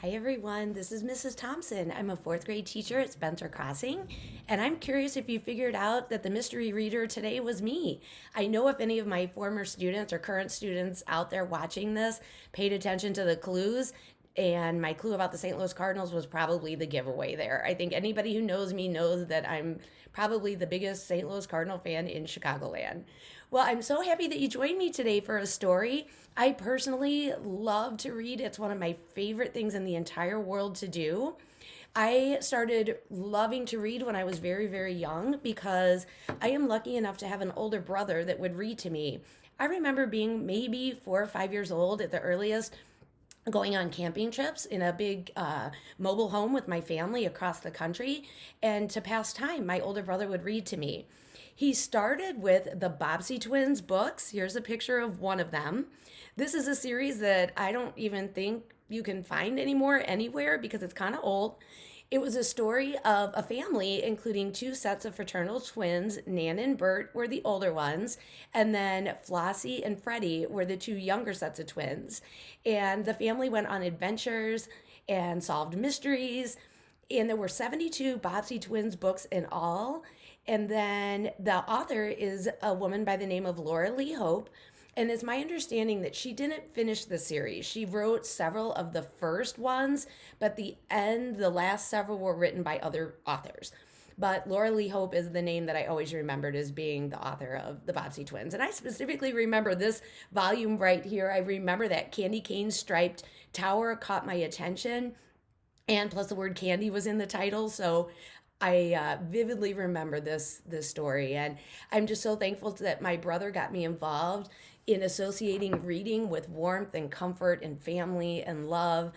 Hi everyone, this is Mrs. Thompson. I'm a fourth grade teacher at Spencer Crossing, and I'm curious if you figured out that the mystery reader today was me. I know if any of my former students or current students out there watching this paid attention to the clues, and my clue about the St. Louis Cardinals was probably the giveaway there. I think anybody who knows me knows that I'm probably the biggest St. Louis Cardinal fan in Chicagoland. Well, I'm so happy that you joined me today for a story. I personally love to read. It's one of my favorite things in the entire world to do. I started loving to read when I was very, very young because I am lucky enough to have an older brother that would read to me. I remember being maybe 4 or 5 years old at the earliest, going on camping trips in a big mobile home with my family across the country. And to pass time, my older brother would read to me. He started with the Bobbsey twins books. Here's a picture of one of them. This is a series that I don't even think you can find anymore anywhere because it's kind of old. It was a story of a family, including two sets of fraternal twins. Nan and Bert were the older ones, and then Flossie and Freddie were the two younger sets of twins. And the family went on adventures and solved mysteries. And there were 72 Bobbsey twins books in all. And then the author is a woman by the name of Laura Lee Hope. And it's my understanding that she didn't finish the series. She wrote several of the first ones, but the last several were written by other authors. But Laura Lee Hope is the name that I always remembered as being the author of the Bobbsey Twins. And I specifically remember this volume right here. I remember that candy cane striped tower caught my attention. And plus the word candy was in the title. So I vividly remember this story, and I'm just so thankful that my brother got me involved in associating reading with warmth and comfort and family and love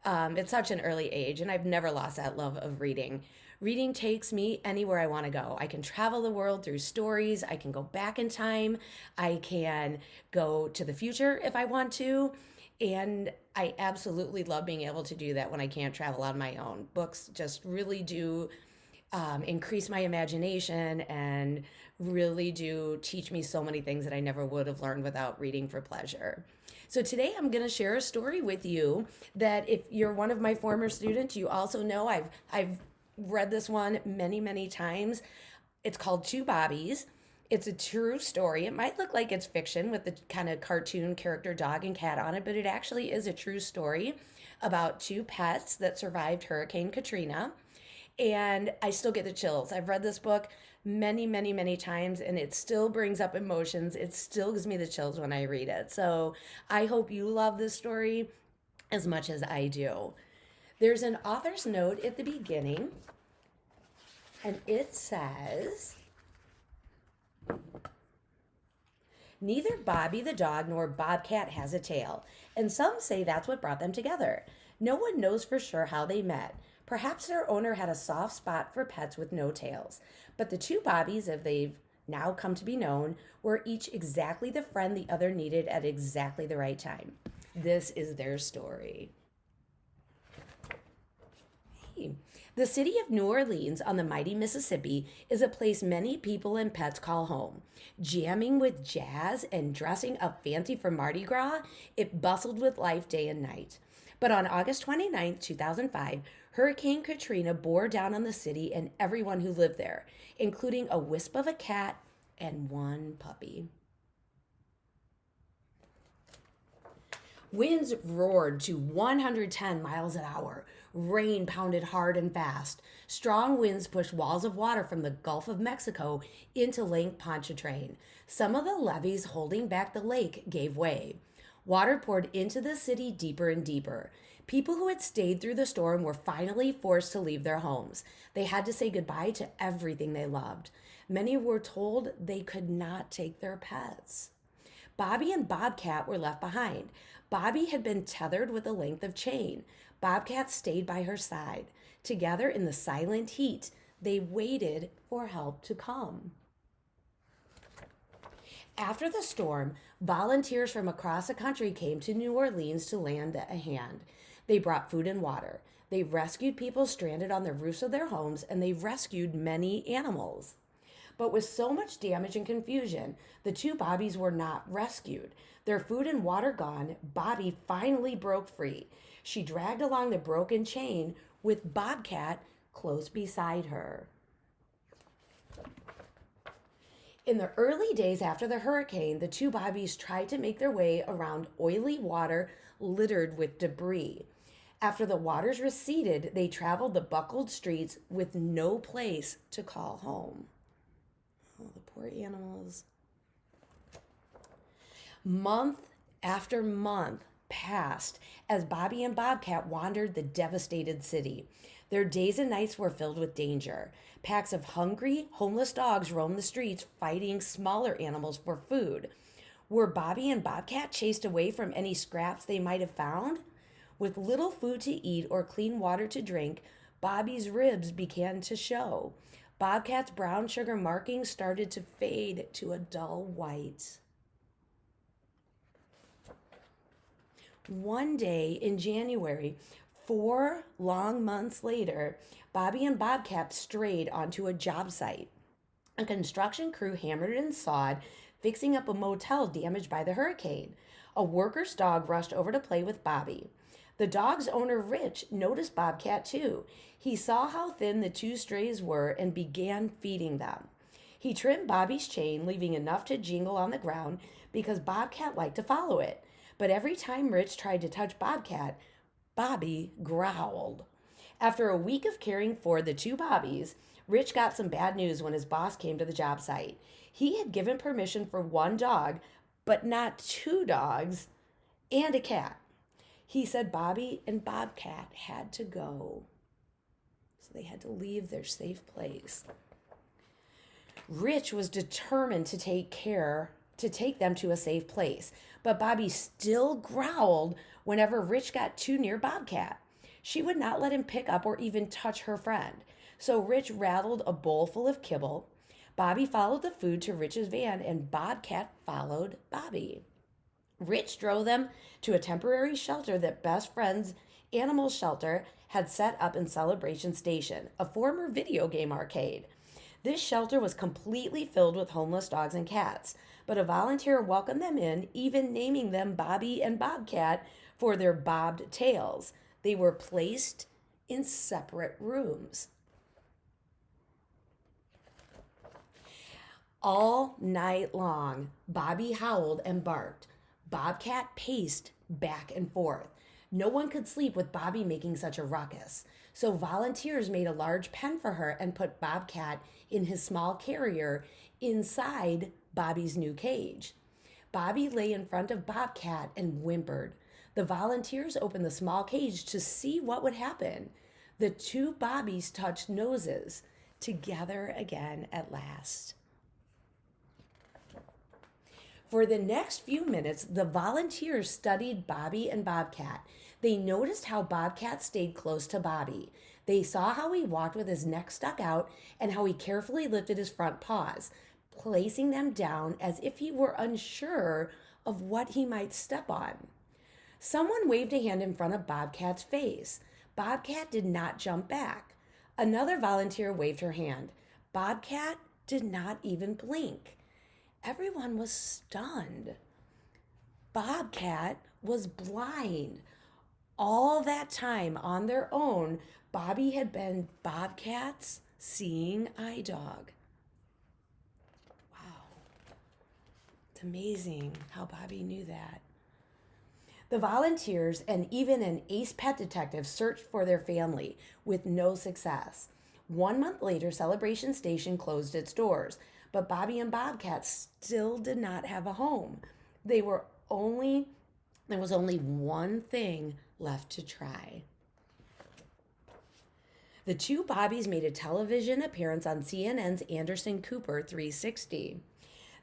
at such an early age, and I've never lost that love of reading. Reading takes me anywhere I want to go. I can travel the world through stories. I can go back in time. I can go to the future if I want to. And I absolutely love being able to do that when I can't travel on my own. Books just really do increase my imagination and really do teach me so many things that I never would have learned without reading for pleasure. So today I'm going to share a story with you that if you're one of my former students, you also know I've read this one many, many times. It's called Two Bobbies. It's a true story. It might look like it's fiction with the kind of cartoon character dog and cat on it, but it actually is a true story about two pets that survived Hurricane Katrina. And I still get the chills. I've read this book many, many, many times, and it still brings up emotions. It still gives me the chills when I read it. So I hope you love this story as much as I do. There's an author's note at the beginning, and it says, "Neither Bobby the dog nor Bobcat has a tail, and some say that's what brought them together. No one knows for sure how they met. Perhaps their owner had a soft spot for pets with no tails. But the two Bobbies, as they've now come to be known, were each exactly the friend the other needed at exactly the right time." This is their story. Hey. The city of New Orleans on the mighty Mississippi is a place many people and pets call home. Jamming with jazz and dressing up fancy for Mardi Gras, it bustled with life day and night. But on August 29th, 2005, Hurricane Katrina bore down on the city and everyone who lived there, including a wisp of a cat and one puppy. Winds roared to 110 miles an hour. Rain pounded hard and fast. Strong winds pushed walls of water from the Gulf of Mexico into Lake Pontchartrain. Some of the levees holding back the lake gave way. Water poured into the city deeper and deeper. People who had stayed through the storm were finally forced to leave their homes. They had to say goodbye to everything they loved. Many were told they could not take their pets. Bobby and Bobcat were left behind. Bobby had been tethered with a length of chain. Bobcat stayed by her side. Together in the silent heat, they waited for help to come. After the storm, volunteers from across the country came to New Orleans to lend a hand. They brought food and water. They rescued people stranded on the roofs of their homes, and they rescued many animals. But with so much damage and confusion, the two Bobbies were not rescued. Their food and water gone, Bobby finally broke free. She dragged along the broken chain with Bobcat close beside her. In the early days after the hurricane, the two Bobbies tried to make their way around oily water littered with debris. After the waters receded, they traveled the buckled streets with no place to call home. Oh, the poor animals. Month after month passed as Bobby and Bobcat wandered the devastated city. Their days and nights were filled with danger. Packs of hungry, homeless dogs roamed the streets fighting smaller animals for food. Were Bobby and Bobcat chased away from any scraps they might have found? With little food to eat or clean water to drink, Bobby's ribs began to show. Bobcat's brown sugar markings started to fade to a dull white. One day in January, 4 long months later, Bobby and Bobcat strayed onto a job site. A construction crew hammered and sawed, fixing up a motel damaged by the hurricane. A worker's dog rushed over to play with Bobby. The dog's owner, Rich, noticed Bobcat too. He saw how thin the two strays were and began feeding them. He trimmed Bobby's chain, leaving enough to jingle on the ground because Bobcat liked to follow it. But every time Rich tried to touch Bobcat, Bobby growled. After a week of caring for the two Bobbies, Rich got some bad news when his boss came to the job site. He had given permission for one dog, but not two dogs and a cat. He said Bobby and Bobcat had to go. So they had to leave their safe place. Rich was determined to take them to a safe place, but Bobby still growled whenever Rich got too near Bobcat. She would not let him pick up or even touch her friend. So Rich rattled a bowl full of kibble. Bobby followed the food to Rich's van, and Bobcat followed Bobby. Rich drove them to a temporary shelter that Best Friends Animal Shelter had set up in Celebration Station, a former video game arcade. This shelter was completely filled with homeless dogs and cats, but a volunteer welcomed them in, even naming them Bobby and Bobcat for their bobbed tails. They were placed in separate rooms. All night long, Bobby howled and barked. Bobcat paced back and forth. No one could sleep with Bobby making such a ruckus. So volunteers made a large pen for her and put Bobcat in his small carrier inside Bobby's new cage. Bobby lay in front of Bobcat and whimpered. The volunteers opened the small cage to see what would happen. The two Bobbies touched noses, together again at last. For the next few minutes, the volunteers studied Bobby and Bobcat. They noticed how Bobcat stayed close to Bobby. They saw how he walked with his neck stuck out and how he carefully lifted his front paws, placing them down as if he were unsure of what he might step on. Someone waved a hand in front of Bobcat's face. Bobcat did not jump back. Another volunteer waved her hand. Bobcat did not even blink. Everyone was stunned. Bobcat was blind. All that time on their own, Bobby had been Bobcat's seeing eye dog. Wow. It's amazing how Bobby knew that. The volunteers and even an ace pet detective searched for their family with no success. 1 month later, Celebration Station closed its doors, but Bobby and Bobcat still did not have a home. There was only one thing left to try. The two Bobbies made a television appearance on CNN's Anderson Cooper 360.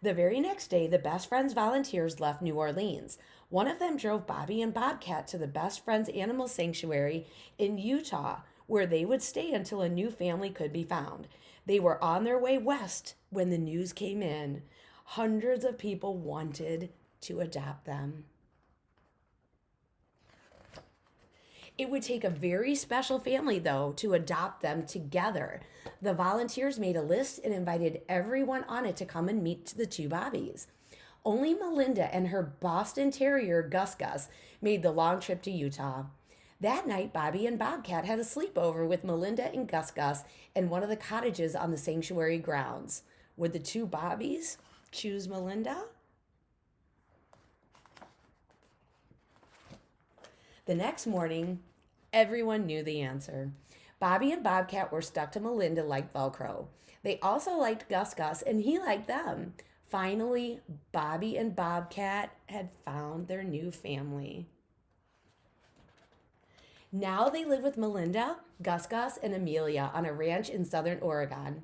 The very next day, the Best Friends volunteers left New Orleans. One of them drove Bobby and Bobcat to the Best Friends Animal Sanctuary in Utah, where they would stay until a new family could be found. They were on their way west when the news came in. Hundreds of people wanted to adopt them. It would take a very special family, though, to adopt them together. The volunteers made a list and invited everyone on it to come and meet the two Bobbies. Only Melinda and her Boston Terrier, Gus Gus, made the long trip to Utah. That night, Bobby and Bobcat had a sleepover with Melinda and Gus Gus in one of the cottages on the sanctuary grounds. Would the two Bobbies choose Melinda? The next morning, everyone knew the answer. Bobby and Bobcat were stuck to Melinda like Velcro. They also liked Gus Gus, and he liked them. Finally, Bobby and Bobcat had found their new family. Now they live with Melinda, Gus Gus, and Amelia on a ranch in southern Oregon.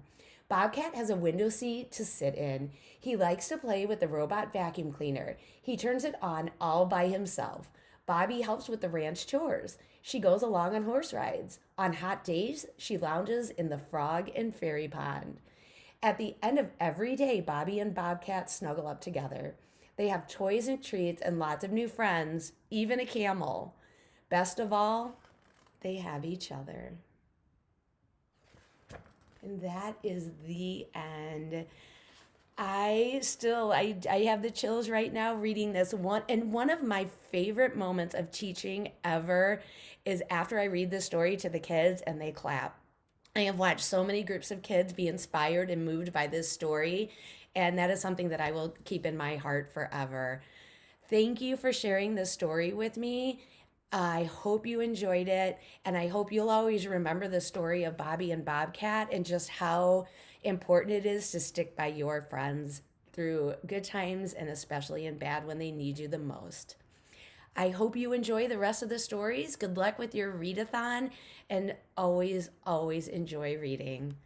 Bobcat has a window seat to sit in. He likes to play with the robot vacuum cleaner. He turns it on all by himself. Bobby helps with the ranch chores. She goes along on horse rides. On hot days, she lounges in the frog and fairy pond. At the end of every day, Bobby and Bobcat snuggle up together. They have toys and treats and lots of new friends, even a camel. Best of all, they have each other. And that is the end. I have the chills right now reading this one. And one of my favorite moments of teaching ever is after I read the story to the kids and they clap. I have watched so many groups of kids be inspired and moved by this story, and that is something that I will keep in my heart forever. Thank you for sharing this story with me. I hope you enjoyed it, and I hope you'll always remember the story of Bobby and Bobcat and just how important it is to stick by your friends through good times and especially in bad when they need you the most. I hope you enjoy the rest of the stories. Good luck with your readathon, and always, always enjoy reading.